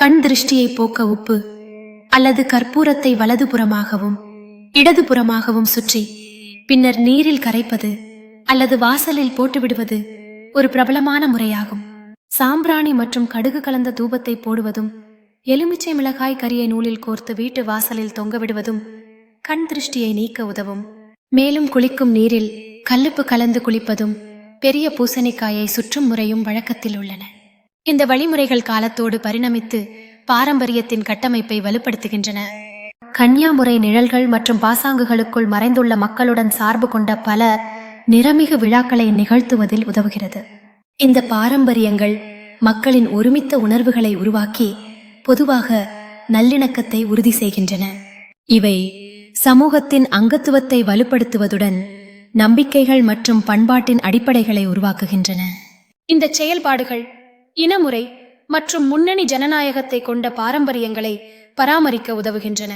கண் திருஷ்டியை போக்க உப்பு அல்லது கற்பூரத்தை வலதுபுறமாகவும் இடதுபுறமாகவும் சுற்றி பின்னர் நீரில் கரைப்பது அல்லது வாசலில் போட்டுவிடுவது ஒரு பிரபலமான முறையாகும். சாம்பிராணி மற்றும் கடுகு கலந்த தூபத்தை போடுவதும் எலுமிச்சை மிளகாய் கரியை நூலில் கோர்த்து வீட்டு வாசலில் தொங்கவிடுவதும் கண் திருஷ்டியை நீக்க உதவும். மேலும் குளிக்கும் நீரில் கல்லுப்பு கலந்து குளிப்பதும் பெரிய பூசணிக்காயை சுற்றும் முறையும் வழக்கத்தில் உள்ளன. இந்த வழிமுறைகள் காலத்தோடு பரிணமித்து பாரம்பரியத்தின் கட்டமைப்பை வலுப்படுத்துகின்றன. கன்யா முறை நிழல்கள் மற்றும் பாசாங்குகளுக்குள் மறைந்துள்ள மக்களுடன் சார்பு கொண்ட பல நிறமிகு விழாக்களை நிகழ்த்துவதில் உதவுகிறது. இந்த பாரம்பரியங்கள் மக்களின் ஒருமித்த உணர்வுகளை உருவாக்கி பொதுவாக நல்லிணக்கத்தை உறுதி செய்கின்றன. இவை சமூகத்தின் அங்கத்துவத்தை வலுப்படுத்துவதுடன் நம்பிக்கைகள் மற்றும் பண்பாட்டின் அடிப்படைகளை உருவாக்குகின்றன. இந்த செயல்பாடுகள் இனமுறை மற்றும் முன்னணி ஜனநாயகத்தை கொண்ட பாரம்பரியங்களை பராமரிக்க உதவுகின்றன.